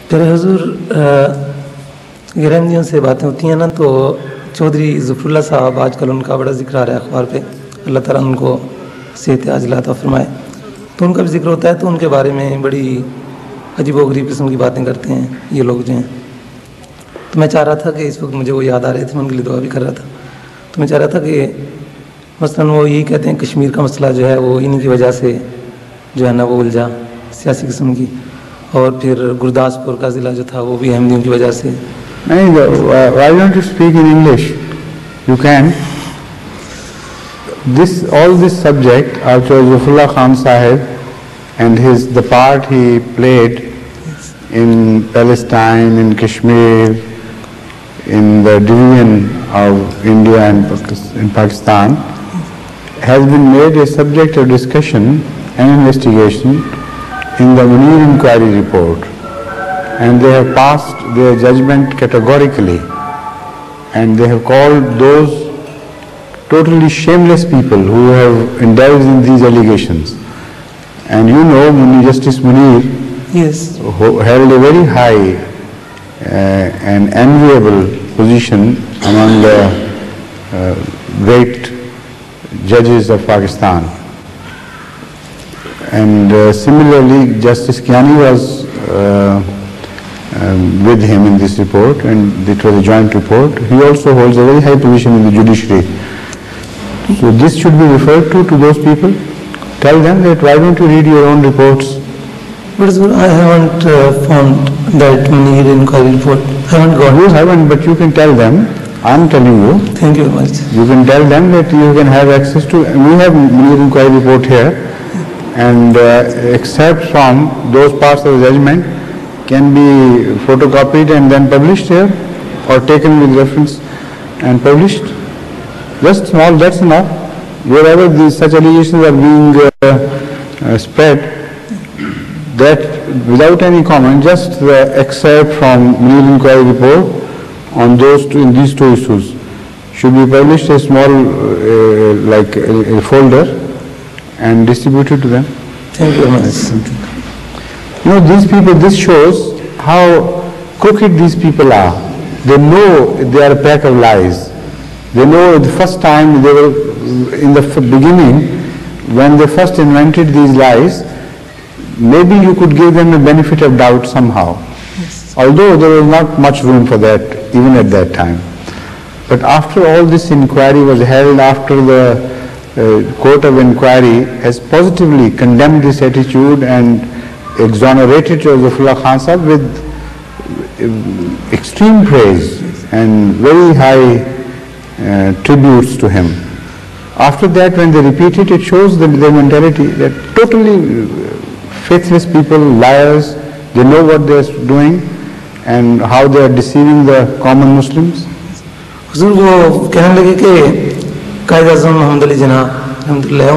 प्यारे हुजूर, गैरहमदियों से बातें होती हैं ना, तो चौधरी ज़फ़रुल्लाह साहब आजकल उनका बड़ा जिक्र आ रहा है अखबार पे, अल्लाह ताला उनको सेहत आजिला अता फरमाए। तो उनका भी जिक्र होता है, तो उनके बारे में बड़ी अजीब व गरीब किस्म की बातें करते हैं ये लोग जो हैं। तो मैं चाह रहा था कि इस वक्त मुझे वो याद आ रहे थे, मैं उनके लिए दुआ भी कर रहा था। तो मैं चाह रहा था कि मसलन वो यही कहते हैं कश्मीर का मसला जो है वो इन्हीं की वजह से जो है ना वो उलझा सियासी किस्म की, और फिर गुरदासपुर का ज़िला जो था वो भी अहमदियों की वजह से। नहीं, why don't you speak in English? You can. All this subject of Zafarullah Khan Sahib and the part he played in Palestine, in Kashmir, in the division of India and in Pakistan, has been made a subject of discussion and investigation in the Munir Inquiry Report, and they have passed their judgment categorically, and they have called those totally shameless people who have indulged in these allegations. And you know, Justice Munir, yes, who held a very high and enviable position among the great judges of Pakistan. And similarly, Justice Kiani was with him in this report, and it was a joint report. He also holds a very high position in the judiciary. So this should be referred to those people. Tell them that why don't you read your own reports? But I haven't found that Munir Inquiry report. I haven't got it. You haven't, but you can tell them. I'm telling you. Thank you very much. You can tell them that you can have access to. We have Munir Inquiry report here, and excerpts from those parts of the judgment can be photocopied and then published here, or taken with reference and published. Just small, that's enough. Wherever such allegations are being spread, that without any comment, just the excerpt from Munir Inquiry report on in these two issues should be published as small, like a folder, and distributed to them. Thank you very much. You know, these people, this shows how crooked these people are. They know they are a pack of lies. They know the first time they were, in the beginning, when they first invented these lies, maybe you could give them a benefit of doubt somehow. Yes. Although there was not much room for that, even at that time. But after all this inquiry was held, after the Court of Inquiry has positively condemned this attitude and exonerated Zafarullah Khan Sahib with extreme praise and very high tributes to him. After that, when they repeat it, it shows their mentality, that totally faithless people, liars, they know what they are doing and how they are deceiving the common Muslims. हुजूर वो कहने लगे कि कायद आज़म मोहम्मद अली जिन्ना रहमतुल्लाह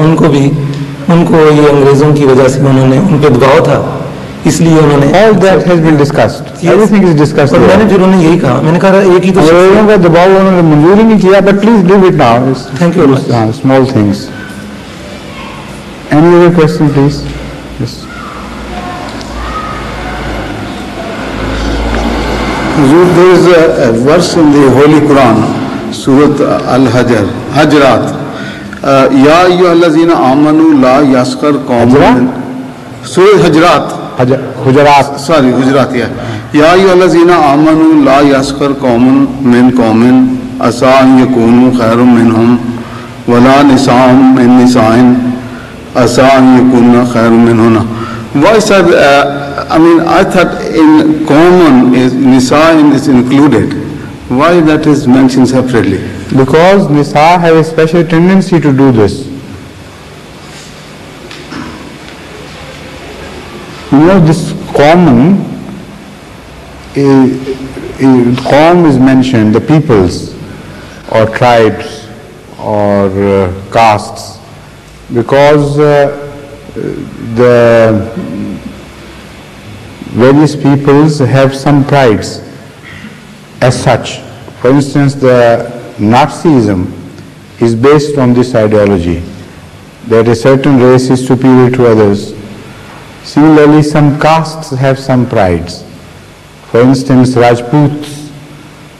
उनको ये अंग्रेज़ों की वजह से उन्होंने उन पे दबाव था, इसलिए उन्होंने All that has been discussed. Everything is discussed. और मैंने फिर उन्हें यही कहा, मैंने कहा एक ही तो अंग्रेज़ों का दबाव उन्होंने मंजूर ही नहीं किया, but please leave it now. Thank you very much. Small things. Any other question, please? Yes. There is a verse in the Holy Quran, Surah Al-Hajrat. Ya ayyuhallazina amanu la yaskar qawmun. Surah Hujarat. Sorry, Hujarat, yeah. Ya ayyuhallazina amanu la yaskar qawmun min qawmin asa an yakunu khairum minhum wala nisa'un min nisa'in asa an yakuna khairum minhunna. Why said I thought in common Nisa is included. Why that is mentioned separately? Because Nisa have a special tendency to do this. You know, this common, Qawm is mentioned, the peoples or tribes or castes, because the various peoples have some prides as such. For instance, the Nazism is based on this ideology, that a certain race is superior to others. Similarly, some castes have some prides. For instance, Rajputs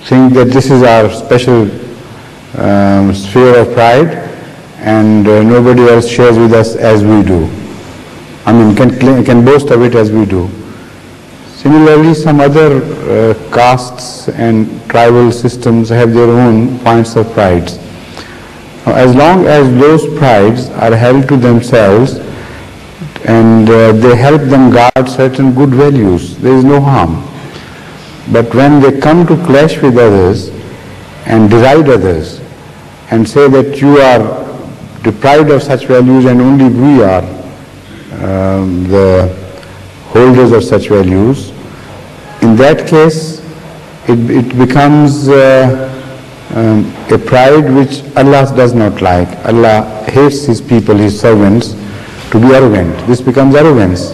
think that this is our special sphere of pride, and nobody else shares with us as we do. I mean, can boast of it as we do. Similarly, some other castes and tribal systems have their own points of pride. Now, as long as those prides are held to themselves and they help them guard certain good values, there is no harm. But when they come to clash with others and deride others and say that you are deprived of such values and only we are the holders of such values, in that case it becomes a pride which Allah does not like. Allah hates His people, His servants, to be arrogant. This becomes arrogance.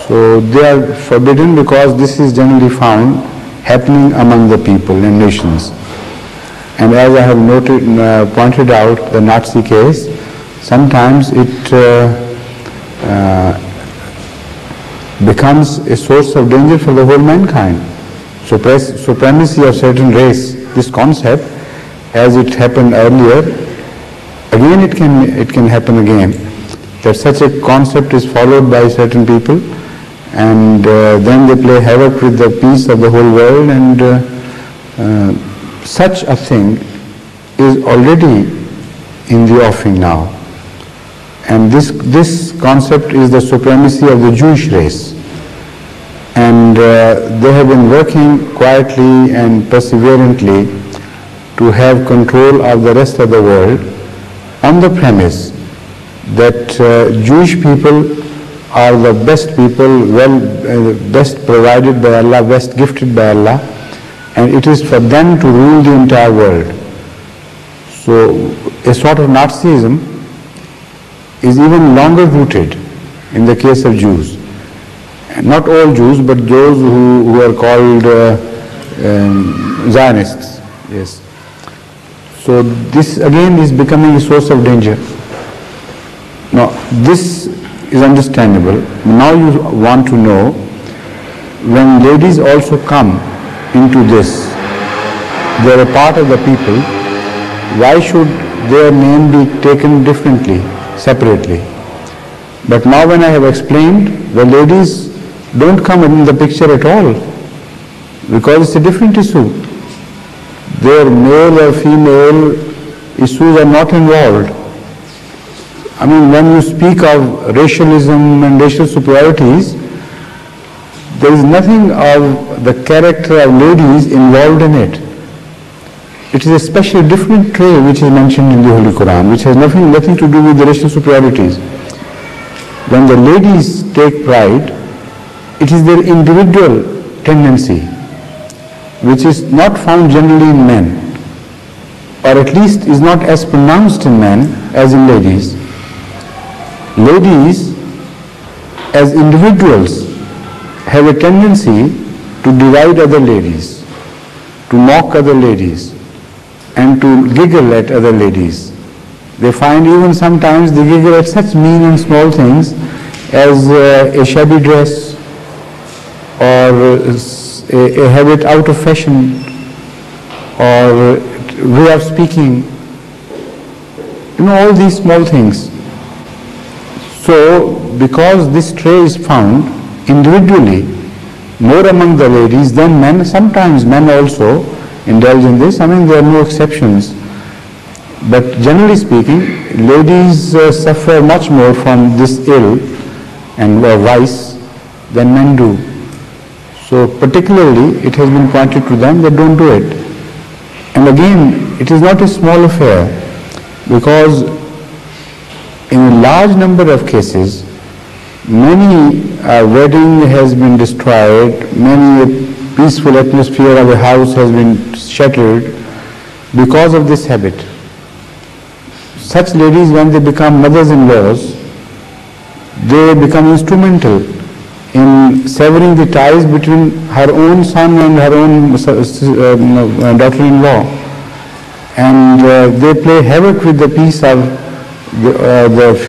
So they are forbidden because this is generally found happening among the people and nations. And as I have pointed out, the Nazi case, sometimes it becomes a source of danger for the whole mankind. Supremacy of certain race, this concept, as it happened earlier, again it can happen again, that such a concept is followed by certain people, and then they play havoc with the peace of the whole world, and such a thing is already in the offing now. And this concept is the supremacy of the Jewish race. And they have been working quietly and perseverantly to have control of the rest of the world on the premise that Jewish people are the best people, best provided by Allah, best gifted by Allah, and it is for them to rule the entire world. So a sort of Nazism is even longer rooted in the case of Jews. Not all Jews, but those who are called Zionists. Yes. So this again is becoming a source of danger. Now this is understandable. Now you want to know, when ladies also come into this, they are a part of the people, why should their name be taken differently, separately? But now when I have explained, the ladies don't come in the picture at all, because it's a different issue. Their male or female issues are not involved. I mean, when you speak of racialism and racial superiorities, there is nothing of the character of ladies involved in it. It is a special different trait which is mentioned in the Holy Quran, which has nothing to do with the racial superiorities. When the ladies take pride, it is their individual tendency, which is not found generally in men, or at least is not as pronounced in men as in ladies. Ladies, as individuals, have a tendency to deride other ladies, to mock other ladies, and to giggle at other ladies. They find even sometimes they giggle at such mean and small things as a shabby dress, or a habit out of fashion, or way of speaking, all these small things. So because this trait is found individually more among the ladies than men, sometimes men also indulge in this. I mean, there are no exceptions, but generally speaking, ladies suffer much more from this ill and vice than men do. So particularly it has been pointed to them that don't do it. And again, it is not a small affair, because in a large number of cases, many wedding has been destroyed, many peaceful atmosphere of a house has been shattered because of this habit. Such ladies, when they become mothers-in-laws, they become instrumental in severing the ties between her own son and her own daughter-in-law, and they play havoc with the peace of the